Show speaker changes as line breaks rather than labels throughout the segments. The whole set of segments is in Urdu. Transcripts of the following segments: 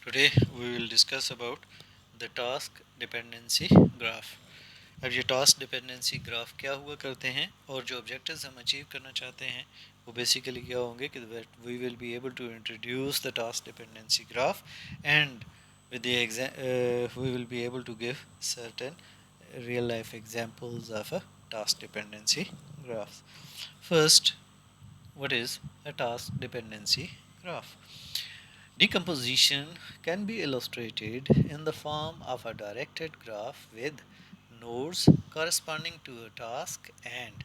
Today we will discuss about the task dependency graph. اب یہ ٹاسک ڈپینڈنسی گراف کیا ہوا کرتے ہیں اور جو آبجیکٹیوز ہم اچیو کرنا چاہتے ہیں وہ بیسیکلی کیا ہوں گے کہ we will be able to introduce the task dependency graph and with the we will be able to give certain real life examples of a task dependency graph. First, what is a task dependency graph? Decomposition can be illustrated in the form of a directed graph with nodes corresponding to a task and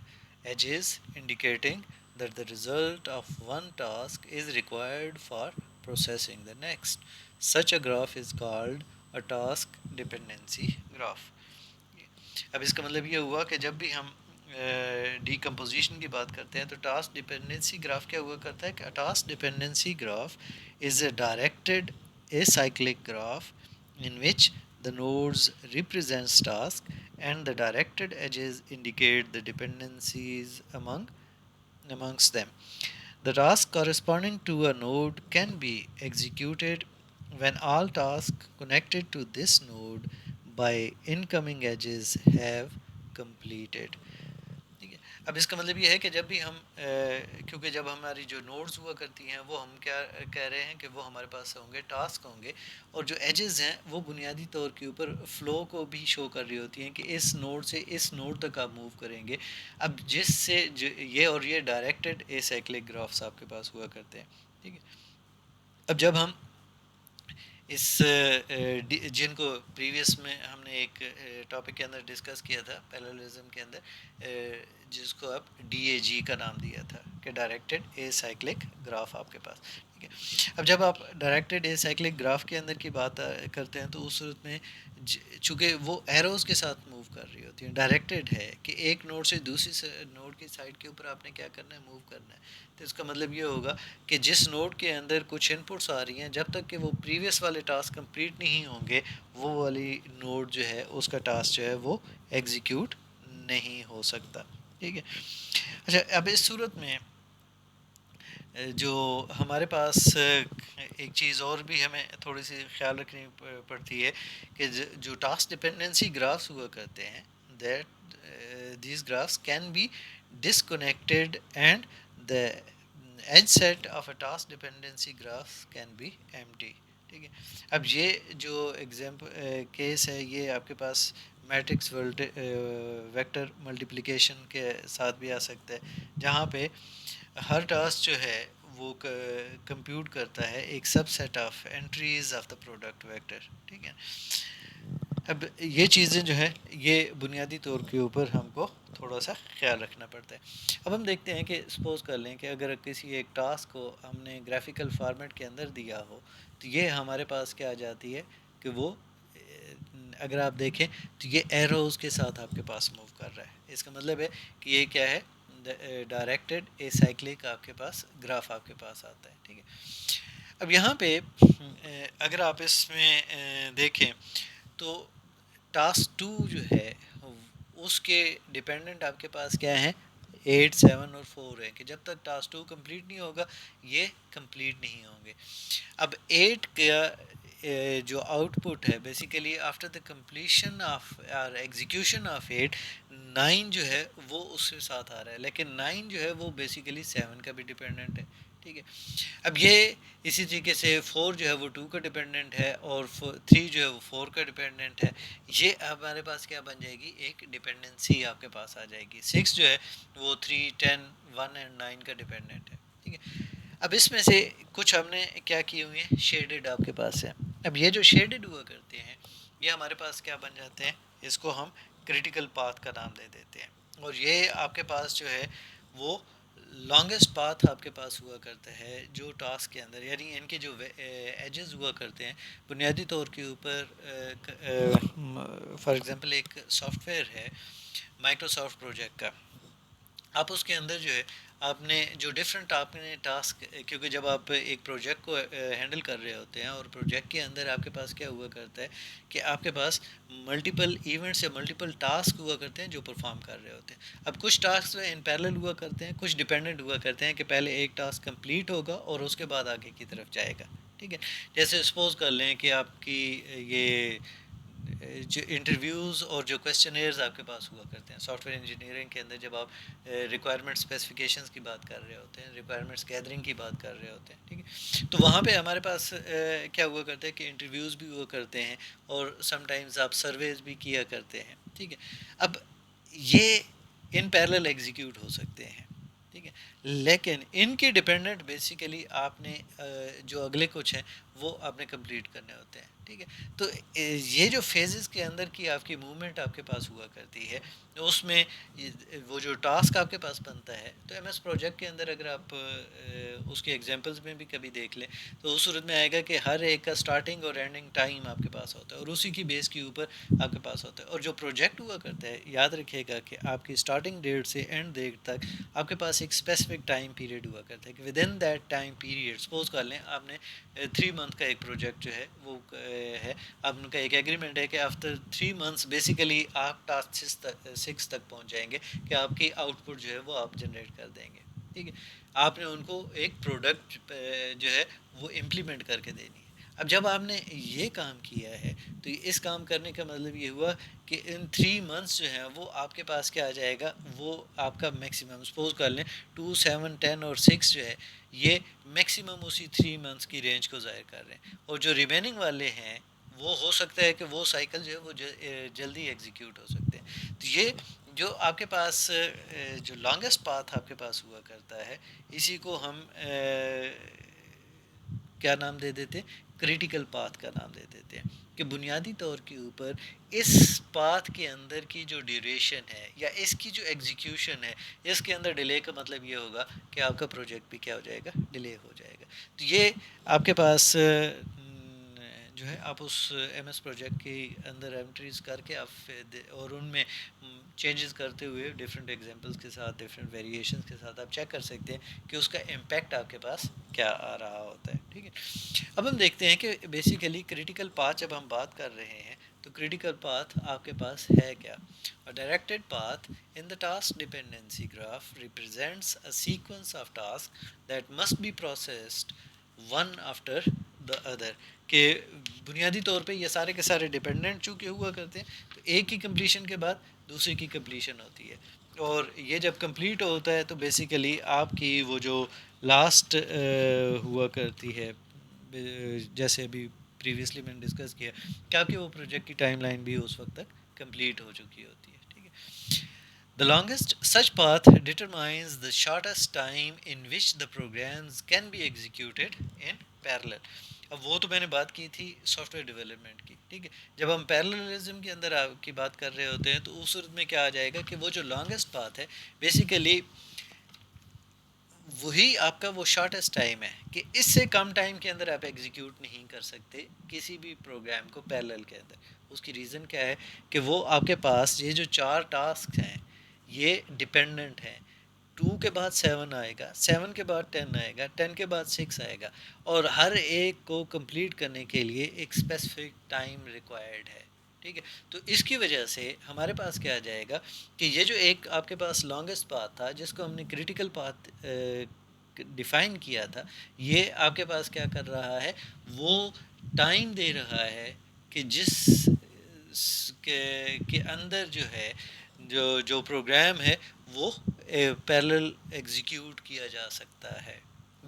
edges indicating that the result of one task is required for processing the next. Such a graph is called a task dependency graph. اب اس کا مطلب یہ ہوا کہ جب بھی ہم ڈیکمپوزیشن کی بات کرتے ہیں تو ٹاسک ڈپینڈنسی گراف کیا ہوا کرتا ہے کہ task dependency graph is a directed acyclic graph in which the nodes represents task and the directed edges indicate the dependencies amongst them. The task corresponding to a node can be executed when all tasks connected to this node by incoming edges have completed. اب اس کا مطلب یہ ہے کہ جب بھی ہم کیونکہ جب ہماری جو نوڈز ہوا کرتی ہیں وہ ہم کیا کہہ رہے ہیں کہ وہ ہمارے پاس ہوں گے ٹاسک ہوں گے اور جو ایجز ہیں وہ بنیادی طور کے اوپر فلو کو بھی شو کر رہی ہوتی ہیں کہ اس نوڈ سے اس نوڈ تک آپ موو کریں گے. اب جس سے یہ اور یہ ڈائریکٹڈ اے سائیکلک گرافس آپ کے پاس ہوا کرتے ہیں. ٹھیک ہے, اب جب ہم اس جن کو پریویس میں ہم نے ایک ٹاپک کے اندر ڈسکس کیا تھا پیراللزم کے اندر, جس کو آپ ڈی اے جی کا نام دیا تھا کہ ڈائریکٹڈ اے سائیکلک گراف آپ کے پاس. ٹھیک ہے, اب جب آپ ڈائریکٹڈ اے سائیکلک گراف کے اندر کی بات کرتے ہیں تو اس صورت میں چونکہ وہ ایروز کے ساتھ موو کر رہی ہوتی ہیں, ڈائریکٹڈ ہے کہ ایک نوڈ سے دوسری نوڈ کی سائڈ کے اوپر آپ نے کیا کرنا ہے, موو کرنا ہے. تو اس کا مطلب یہ ہوگا کہ جس نوڈ کے اندر کچھ ان پٹس آ رہی ہیں جب تک کہ وہ پریویس والے ٹاسک کمپلیٹ نہیں ہوں گے وہ والی نوڈ جو ہے اس کا ٹاسک جو ہے وہ ایگزیکیوٹ نہیں ہو سکتا. ٹھیک ہے, اچھا اب اس صورت میں جو ہمارے پاس ایک چیز اور بھی ہمیں تھوڑی سی خیال رکھنی پڑتی ہے کہ جو ٹاسک ڈپینڈنسی گرافس ہوا کرتے ہیں that these graphs can be disconnected and the edge set of a task dependency graph can be empty. ٹھیک ہے, اب یہ جو ایگزامپل کیس ہے یہ آپ کے پاس میٹرکس ویکٹر ملٹیپلیکیشن کے ساتھ بھی آ سکتا ہے جہاں پہ ہر ٹاسک جو ہے وہ کمپیوٹ کرتا ہے ایک subset of entries of the product vector. ٹھیک ہے, اب یہ چیزیں جو ہے یہ بنیادی طور کے اوپر ہم کو تھوڑا سا خیال رکھنا پڑتا ہے. اب ہم دیکھتے ہیں کہ سپوز کر لیں کہ اگر کسی ایک ٹاسک کو ہم نے گرافیکل فارمیٹ کے اندر دیا ہو تو یہ ہمارے پاس کیا آ جاتی ہے کہ وہ اگر آپ دیکھیں تو یہ ایروز کے ساتھ آپ کے پاس موو کر رہا ہے. اس کا مطلب ہے کہ یہ کیا ہے, ڈائریکٹڈ اے سائیکلک آپ کے پاس گراف آپ کے پاس آتا ہے. ٹھیک ہے, اب یہاں پہ اگر آپ اس میں دیکھیں تو ٹاسک 2 جو ہے اس کے ڈپینڈنٹ آپ کے پاس کیا ہیں, 8 7 اور 4 ہے کہ جب تک ٹاسک 2 کمپلیٹ نہیں ہوگا یہ کمپلیٹ نہیں ہوں گے. اب 8 کا جو آؤٹ پٹ ہے basically after the completion of execution of 8 9 جو ہے وہ اس کے ساتھ آ رہا ہے, لیکن 9 جو ہے وہ بیسیکلی 7 کا بھی ڈپینڈنٹ ہے. ٹھیک ہے, اب یہ اسی طریقے سے 4 جو ہے وہ 2 کا ڈپینڈنٹ ہے اور 3 جو ہے وہ 4 کا ڈپینڈنٹ ہے. یہ ہمارے پاس کیا بن جائے گی, ایک ڈپینڈنسی آپ کے پاس آ جائے گی. 6 جو ہے وہ 3 10 1 اینڈ 9 کا ڈپینڈنٹ ہے. ٹھیک ہے, اب اس میں سے کچھ ہم نے کیا کیے ہوئے ہیں, شیڈڈ آپ کے پاس ہے. اب یہ جو شیڈڈ ہوا کرتے ہیں یہ ہمارے پاس کیا بن جاتے ہیں, اس کو ہم کریٹیکل پاتھ کا نام دے دیتے ہیں. اور یہ آپ کے پاس جو ہے وہ لانگسٹ پاتھ آپ کے پاس ہوا کرتا ہے جو ٹاسک کے اندر, یعنی ان کے جو ایجز ہوا کرتے ہیں بنیادی طور کے اوپر. فار ایگزامپل ایک سافٹ ویئر ہے مائکروسافٹ پروجیکٹ کا, آپ اس کے اندر جو ہے آپ نے جو ڈفرینٹ آپ نے ٹاسک, کیونکہ جب آپ ایک پروجیکٹ کو ہینڈل کر رہے ہوتے ہیں اور پروجیکٹ کے اندر آپ کے پاس کیا ہوا کرتا ہے کہ آپ کے پاس ملٹیپل ایونٹس یا ملٹیپل ٹاسک ہوا کرتے ہیں جو پرفارم کر رہے ہوتے ہیں. اب کچھ ٹاسک ان پیرلل ہوا کرتے ہیں, کچھ ڈیپینڈنٹ ہوا کرتے ہیں کہ پہلے ایک ٹاسک کمپلیٹ ہوگا اور اس کے بعد آگے کی طرف جائے گا. ٹھیک ہے. جیسے سپوز کر لیں کہ آپ کی یہ جو انٹرویوز اور جو کویسچنیئرز آپ کے پاس ہوا کرتے ہیں سافٹ ویئر انجینئرنگ کے اندر، جب آپ ریکوائرمنٹ اسپیسیفکیشنس کی بات کر رہے ہوتے ہیں، ریکوائرمنٹس گیدرنگ کی بات کر رہے ہوتے ہیں، ٹھیک ہے، تو وہاں پہ ہمارے پاس کیا ہوا کرتا ہے کہ انٹرویوز بھی ہوا کرتے ہیں اور سم ٹائمز آپ سرویز بھی کیا کرتے ہیں. ٹھیک ہے. اب یہ ان پیرلل ایگزیکیوٹ ہو سکتے ہیں. ٹھیک ہے. لیکن ان کی ڈپینڈنٹ بیسیکلی آپ نے جو اگلے کچھ ہیں وہ آپ نے کمپلیٹ کرنے ہوتے ہیں. ٹھیک ہے. تو یہ جو فیزز کے اندر کی آپ کی موومنٹ آپ کے پاس ہوا کرتی ہے، اس میں وہ جو ٹاسک آپ کے پاس بنتا ہے، تو ایم ایس پروجیکٹ کے اندر اگر آپ اس کے ایگزامپلس میں بھی کبھی دیکھ لیں تو اس صورت میں آئے گا کہ ہر ایک کا سٹارٹنگ اور اینڈنگ ٹائم آپ کے پاس ہوتا ہے اور اسی کی بیس کے اوپر آپ کے پاس ہوتا ہے. اور جو پروجیکٹ ہوا کرتا ہے، یاد رکھیے گا کہ آپ کی سٹارٹنگ ڈیٹ سے اینڈ ڈیٹ تک آپ کے پاس ایک اسپیسیفک ٹائم پیریڈ ہوا کرتا ہے کہ with in that time period, suppose کر لیں آپ نے 3 منتھ کا ایک پروجیکٹ جو ہے وہ ہے، آپ ان کا ایک ایگریمنٹ ہے کہ آفٹر 3 منتھس بیسیکلی آپ ٹاسک 6 تک پہنچ جائیں گے کہ آپ کی آؤٹ پٹ جو ہے وہ آپ جنریٹ کر دیں گے. ٹھیک ہے. آپ نے ان کو ایک پروڈکٹ جو ہے وہ امپلیمنٹ کر کے دینی ہے. اب جب آپ نے یہ کام کیا ہے تو اس کام کرنے کا مطلب یہ ہوا کہ ان 3 منتھس جو ہیں وہ آپ کے پاس کیا آ جائے گا، وہ آپ کا میکسیمم، سپوز کر لیں 2 7 10 اور 6 جو ہے یہ میکسیمم اسی 3 منتھس کی رینج کو ظاہر کر رہے ہیں. اور جو ریمیننگ والے ہیں وہ ہو سکتا ہے کہ وہ سائیکل جو ہے وہ جلدی ایگزیکیوٹ ہو سکتے ہیں. تو یہ جو آپ کے پاس جو لانگسٹ پاتھ آپ کے پاس ہوا کرتا ہے، اسی کو ہم کیا نام دے دیتے ہیں، کریٹیکل پاتھ کا نام دے دیتے ہیں. کہ بنیادی طور کے اوپر اس پاتھ کے اندر کی جو ڈیوریشن ہے یا اس کی جو ایگزیکیوشن ہے، اس کے اندر ڈیلے کا مطلب یہ ہوگا کہ آپ کا پروجیکٹ بھی کیا ہو جائے گا، ڈیلے ہو جائے گا. تو یہ آپ کے پاس جو ہے آپ اس ایم ایس پروجیکٹ کے اندر انٹریز کر کے آپ اور ان میں چینجز کرتے ہوئے ڈفرینٹ ایگزامپلس کے ساتھ، ڈفرینٹ ویریشنس کے ساتھ آپ چیک کر سکتے ہیں کہ اس کا امپیکٹ آپ کے پاس کیا آ رہا ہوتا ہے. ٹھیک ہے. اب ہم دیکھتے ہیں کہ بیسیکلی کریٹیکل پاتھ جب ہم بات کر رہے ہیں تو کریٹیکل پاتھ آپ کے پاس ہے کیا. A directed path in the task dependency graph represents a sequence of tasks that must be processed one after the other. کہ بنیادی طور پہ یہ سارے کے سارے ڈیپینڈنٹ چونکہ ہوا کرتے ہیں تو ایک کی کمپلیشن کے بعد دوسرے کی کمپلیشن ہوتی ہے. اور یہ جب کمپلیٹ ہوتا ہے تو بیسیکلی آپ کی وہ جو لاسٹ ہوا کرتی ہے، جیسے ابھی پریویسلی میں نے ڈسکس کیا کہ آپ کی وہ پروجیکٹ کی ٹائم لائن بھی اس وقت تک کمپلیٹ ہو چکی ہوتی ہے. ٹھیک ہے. The longest such path determines the shortest time in which the programs can be executed in parallel. اب وہ تو میں نے بات کی تھی سافٹ ویئر ڈیولپمنٹ کی. ٹھیک ہے. جب ہم پیرللزم کے اندر آپ کی بات کر رہے ہوتے ہیں تو اس صورت میں کیا آ جائے گا کہ وہ جو لانگسٹ پاتھ ہے بیسیکلی وہی آپ کا وہ شارٹیسٹ ٹائم ہے کہ اس سے کم ٹائم کے اندر آپ ایگزیکیوٹ نہیں کر سکتے کسی بھی پروگرام کو پیرلل کے اندر. اس کی ریزن کیا ہے کہ وہ آپ کے پاس یہ جو 4 ٹاسک ہیں یہ ڈپینڈنٹ ہیں. 2 کے بعد 7 آئے گا، 7 کے بعد 10 آئے گا، 10 کے بعد 6 آئے گا، اور ہر ایک کو کمپلیٹ کرنے کے لیے ایک اسپیسیفک ٹائم ریکوائرڈ ہے. ٹھیک ہے. تو اس کی وجہ سے ہمارے پاس کیا آ جائے گا کہ یہ جو ایک آپ کے پاس لانگسٹ پاتھ تھا جس کو ہم نے کریٹیکل پاتھ ڈیفائن کیا تھا، یہ آپ کے پاس کیا کر رہا ہے، وہ ٹائم دے رہا ہے کہ جس کے اندر جو ہے جو پروگرام ہے وہ پیرلل ایگزیکیوٹ کیا جا سکتا ہے.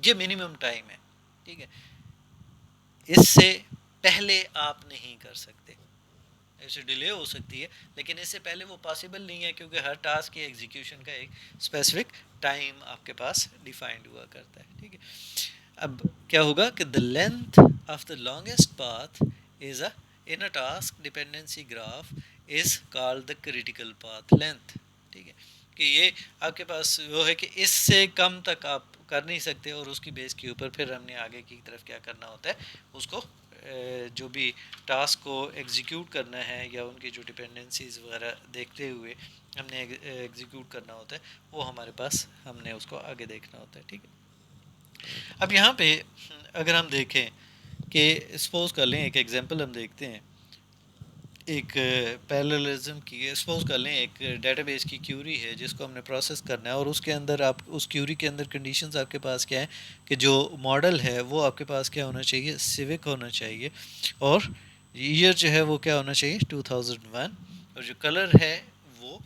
یہ منیمم ٹائم ہے. ٹھیک ہے. اس سے پہلے آپ نہیں کر سکتے. اسے ڈیلے ہو سکتی ہے لیکن اس سے پہلے وہ پاسبل نہیں ہے کیونکہ ہر ٹاسک کی ایگزیکیوشن کا ایک اسپیسیفک ٹائم آپ کے پاس ڈیفائنڈ ہوا کرتا ہے. ٹھیک ہے. اب کیا ہوگا کہ the length of the longest path is in a task dependency graph is called the critical path length. ٹھیک ہے. کہ یہ آپ کے پاس وہ ہے کہ اس سے کم تک آپ کر نہیں سکتے اور اس کی بیس کے اوپر پھر ہم نے آگے کی طرف کیا کرنا ہوتا ہے، اس کو جو بھی ٹاسک کو ایگزیکیوٹ کرنا ہے یا ان کی جو ڈپینڈنسیز وغیرہ دیکھتے ہوئے ہم نے ایگزیکیوٹ کرنا ہوتا ہے، وہ ہمارے پاس ہم نے اس کو آگے دیکھنا ہوتا ہے. ٹھیک ہے. اب یہاں پہ اگر ہم دیکھیں کہ سپوز کر لیں ایک ایگزامپل ہم دیکھتے ہیں ایک پیراللزم کی سپوز کر لیں ایک ڈیٹا بیس کی کیوری ہے جس کو ہم نے پروسیس کرنا ہے، اور اس کے اندر آپ اس کیوری کے اندر کنڈیشنز آپ کے پاس کیا ہے کہ جو ماڈل ہے وہ آپ کے پاس کیا ہونا چاہیے، سیوک ہونا چاہیے، اور ایئر جو ہے وہ کیا ہونا چاہیے 2001، اور جو کلر ہے وہ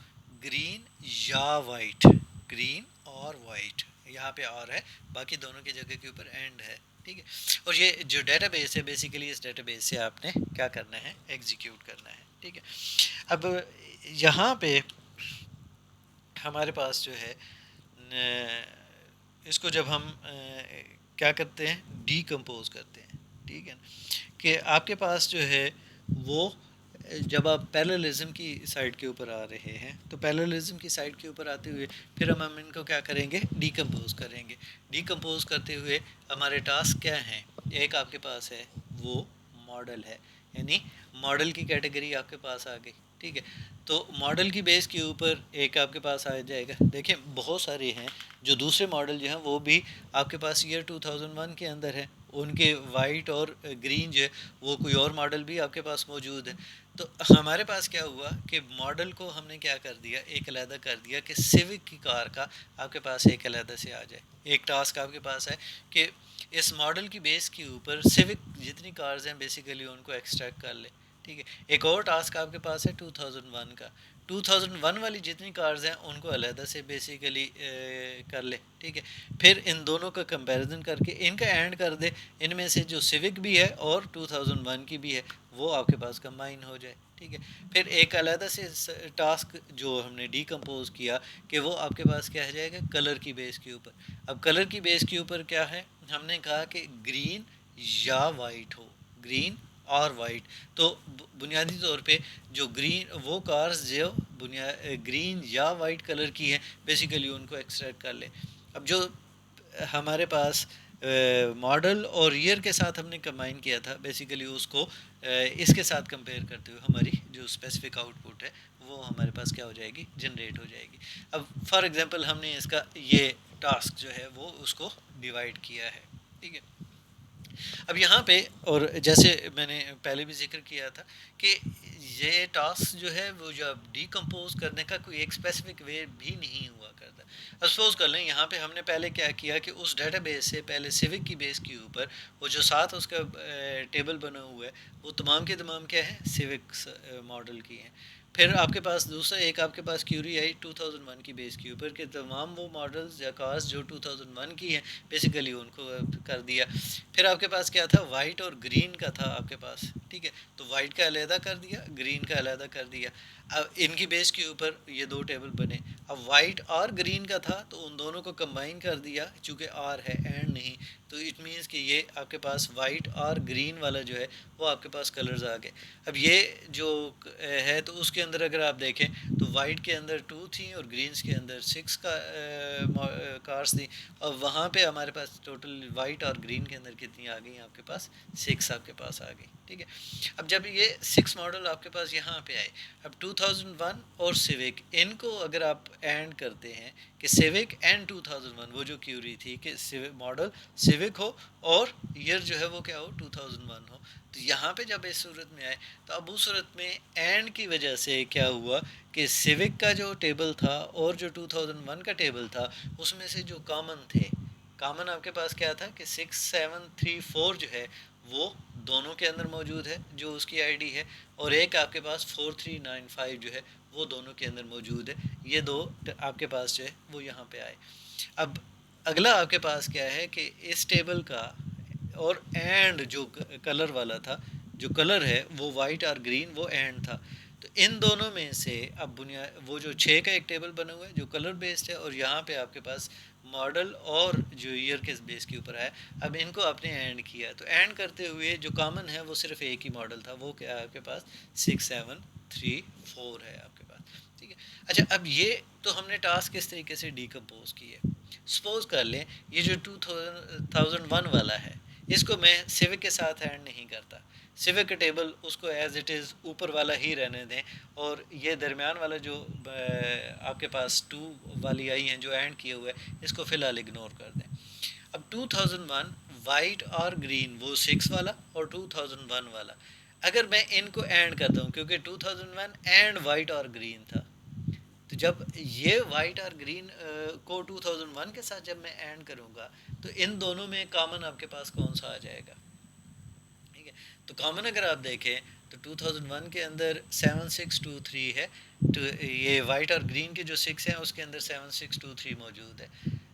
گرین یا وائٹ، گرین اور وائٹ، یہاں پہ اور ہے، باقی دونوں کی جگہ کے اوپر اینڈ ہے، ٹھیک ہے۔ اور یہ جو ڈیٹا بیس ہے بیسیکلی اس ڈیٹا بیس سے آپ نے کیا کرنا ہے، ایگزیکیوٹ کرنا ہے، ٹھیک ہے۔ اب یہاں پہ ہمارے پاس جو ہے اس کو جب ہم کیا کرتے ہیں، ڈی کمپوز کرتے ہیں، ٹھیک ہے نا، کہ آپ کے پاس جو ہے وہ جب آپ پیراللزم کی سائڈ کے اوپر آ رہے ہیں تو پیراللزم کی سائڈ کے اوپر آتے ہوئے پھر ہم ان کو کیا کریں گے، ڈی کمپوز کریں گے۔ ڈی کمپوز کرتے ہوئے ہمارے ٹاسک کیا ہیں، ایک آپ کے پاس ہے وہ ماڈل ہے، یعنی ماڈل کی کیٹیگری آپ کے پاس آ گئی، ٹھیک ہے۔ تو ماڈل کی بیس کے اوپر ایک آپ کے پاس آ جائے گا، دیکھیں بہت سارے ہیں جو دوسرے ماڈل جو ہیں وہ بھی آپ کے پاس ایئر 2001 کے اندر ہے، ان کے وائٹ اور گرین جو ہے وہ کوئی اور ماڈل بھی آپ کے پاس موجود ہے۔ تو ہمارے پاس کیا ہوا کہ ماڈل کو ہم نے کیا کر دیا، ایک علیحدہ کر دیا کہ سیوک کی کار کا آپ کے پاس ایک علیحدہ سے آ جائے۔ ایک ٹاسک آپ کے پاس ہے کہ اس ماڈل کی بیس کے اوپر سیوک جتنی کارز ہیں بیسیکلی ان کو ایکسٹریکٹ کر لے، ٹھیک ہے۔ ایک اور ٹاسک آپ کے پاس ہے 2001 کا، 2001 والی جتنی کارز ہیں ان کو علیحدہ سے بیسیکلی کر لے، ٹھیک ہے۔ پھر ان دونوں کا کمپیریزن کر کے ان کا اینڈ کر دے، ان میں سے جو سیوک بھی ہے اور 2001 کی بھی ہے وہ آپ کے پاس کمبائن ہو جائے، ٹھیک ہے۔ پھر ایک علیحدہ سے ٹاسک جو ہم نے ڈی کمپوز کیا کہ وہ آپ کے پاس کیا ہو جائے گا، کلر کی بیس کے اوپر۔ اب کلر کی بیس کے اوپر کیا ہے، ہم نے کہا کہ گرین یا وائٹ ہو، گرین اور وائٹ۔ تو بنیادی طور پہ جو گرین وہ کارز جو گرین یا وائٹ کلر کی ہیں بیسیکلی ان کو ایکسٹریکٹ کر لیں۔ اب جو ہمارے پاس ماڈل اور ایئر کے ساتھ ہم نے کمبائن کیا تھا بیسیکلی اس کو اس کے ساتھ کمپیئر کرتے ہوئے ہماری جو اسپیسیفک آؤٹ پٹ ہے وہ ہمارے پاس کیا ہو جائے گی، جنریٹ ہو جائے گی۔ اب فار ایگزامپل ہم نے اس کا یہ ٹاسک جو ہے وہ اس کو ڈیوائڈ کیا ہے، ٹھیک ہے۔ اب یہاں پہ اور جیسے میں نے پہلے بھی ذکر کیا تھا کہ یہ ٹاسک جو ہے وہ جب ڈی کمپوز کرنے کا کوئی ایک اسپیسیفک وے بھی نہیں ہوا کرتا۔ سپوز کر لیں یہاں پہ ہم نے پہلے کیا کیا کہ اس ڈیٹا بیس سے پہلے سیوک کی بیس کے اوپر وہ جو ساتھ اس کا ٹیبل بنا ہوا ہے وہ تمام کے تمام کیا ہے، سیوک ماڈل کی ہیں۔ پھر آپ کے پاس دوسرا ایک آپ کے پاس کیوری آئی 2001 کی بیس کے اوپر کہ تمام وہ ماڈلز یا کارز جو 2001 کی ہیں بیسیکلی ان کو کر دیا۔ پھر آپ کے پاس کیا تھا، وائٹ اور گرین کا تھا آپ کے پاس، ٹھیک ہے۔ تو وائٹ کا علیحدہ کر دیا، گرین کا علیحدہ کر دیا۔ اب ان کی بیس کے اوپر یہ دو ٹیبل بنے۔ اب وائٹ اور گرین کا تھا تو ان دونوں کو کمبائن کر دیا، چونکہ آر ہے اینڈ نہیں، تو اٹ مینس کہ یہ آپ کے پاس وائٹ اور گرین والا جو ہے وہ آپ کے پاس کلرز آ گئے۔ اب یہ جو ہے تو اس کے اندر اگر آپ دیکھیں تو وائٹ کے اندر 2 تھیں اور گرینز کے اندر 6 کارس تھیں، اور وہاں پہ ہمارے پاس ٹوٹل وائٹ اور گرین کے اندر کتنی آ گئی آپ کے پاس، 6 آپ کے پاس آ گئی، ٹھیک ہے۔ اب جب یہ 6 ماڈل آپ کے پاس یہاں پہ آئے، اب 2001 اور سیوک ان کو اگر آپ اینڈ کرتے ہیں کہ سیوک اینڈ 2001، وہ جو کیوری تھی کہ ماڈل سیوک ہو اور ایئر جو ہے وہ کیا ہو 2001 ہو، تو یہاں پہ جب اس صورت میں آئے تو اب اس صورت میں اینڈ کی وجہ سے کیا ہوا کہ سیوک کا جو ٹیبل تھا اور جو 2001 کا ٹیبل تھا اس میں سے جو کامن تھے، کامن آپ کے پاس کیا تھا کہ 6734 جو ہے وہ دونوں کے اندر موجود ہے جو اس کی آئی ڈی ہے، اور ایک آپ کے پاس 4395 جو ہے وہ دونوں کے اندر موجود ہے۔ یہ دو آپ کے پاس جو ہے وہ یہاں پہ آئے۔ اب اگلا آپ کے پاس کیا ہے کہ اس ٹیبل کا اور اینڈ جو کلر والا تھا، جو کلر ہے وہ وائٹ اور گرین وہ اینڈ تھا، تو ان دونوں میں سے اب وہ جو 6 کا ایک ٹیبل بنا ہوا ہے جو کلر بیسڈ ہے، اور یہاں پہ آپ کے پاس ماڈل اور جو ایئر کے بیس کے اوپر آیا، اب ان کو آپ نے اینڈ کیا، تو اینڈ کرتے ہوئے جو کامن ہے وہ صرف ایک ہی ماڈل تھا، وہ کیا ہے آپ کے پاس 6734 ہے آپ کے پاس، ٹھیک ہے۔ اچھا اب یہ تو ہم نے ٹاسک کس طریقے سے ڈیکمپوز کی ہے۔ سپوز کر لیں یہ جو 2001 والا ہے اس کو میں سیوک کے ساتھ اینڈ نہیں کرتا، سیوک کا ٹیبل اس کو ایز اٹ از اوپر والا ہی رہنے دیں، اور یہ درمیان والا جو آپ کے پاس 2 والی آئی ہیں جو اینڈ کیے ہوئے اس کو فی الحال اگنور کر دیں۔ اب 2001 وائٹ اور گرین وہ 6 والا اور 2001 والا، اگر میں ان کو اینڈ کرتا ہوں کیونکہ 2001 اینڈ وائٹ اور گرین تھا، تو جب یہ وائٹ اور گرین کو 2001 کے ساتھ جب میں اینڈ کروں گا تو ان دونوں میں کامن آپ کے پاس کون سا آ جائے گا؟ ٹھیک ہے، تو کامن اگر آپ دیکھیں تو 2001 کے اندر 7623 ہے، تو یہ وائٹ اور گرین کے جو 6 ہیں اس کے اندر 7623 موجود ہے.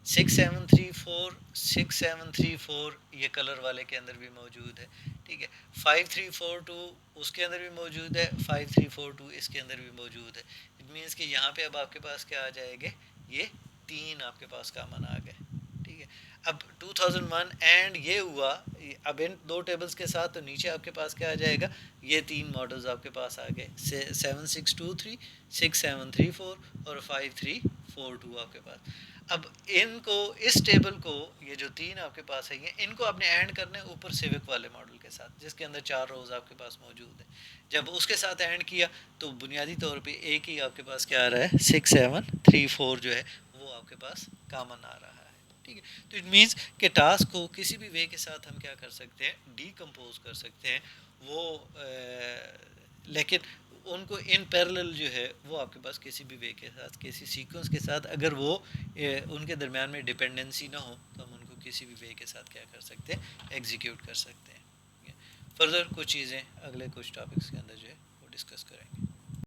6734 یہ کلر والے کے اندر بھی موجود ہے. ٹھیک ہے، 5342 اس کے اندر بھی موجود ہے، 5342 اس کے اندر بھی موجود ہے. اٹ مینس کہ یہاں پہ اب آپ کے پاس کیا آ جائے گے، یہ تین آپ کے پاس کامن آ گئے. ٹھیک ہے، اب 2001 اینڈ یہ ہوا، اب ان دو ٹیبلز کے ساتھ تو نیچے آپ کے پاس کیا آ جائے گا، یہ تین ماڈلز آپ کے پاس آ گئے، 7623 6734 اور 5342 آپ کے پاس. اب ان کو اس ٹیبل کو یہ جو تین آپ کے پاس ہے ان کو آپ نے اینڈ کرنا ہے اوپر سیوک والے ماڈل کے ساتھ جس کے اندر 4 روز آپ کے پاس موجود ہیں. جب اس کے ساتھ اینڈ کیا تو بنیادی طور پہ ایک ہی آپ کے پاس کیا آ رہا ہے، 6734 جو ہے وہ آپ کے پاس کامن آ رہا ہے. ٹھیک ہے، تو اٹ مینس کہ ٹاسک کو کسی بھی وے کے ساتھ ہم کیا کر سکتے ہیں، ڈی کمپوز کر سکتے ہیں وہ لیکن ان کو ان پیرلل جو ہے وہ آپ کے پاس کسی بھی وے کے ساتھ، کسی سیکوینس کے ساتھ اگر وہ ان کے درمیان میں ڈپینڈنسی نہ ہو تو ہم ان کو کسی بھی وے کے ساتھ کیا کر سکتے ہیں، ایگزیکیوٹ کر سکتے ہیں. فردر کچھ چیزیں اگلے کچھ ٹاپکس کے اندر جو ہے وہ ڈسکس کریں گے.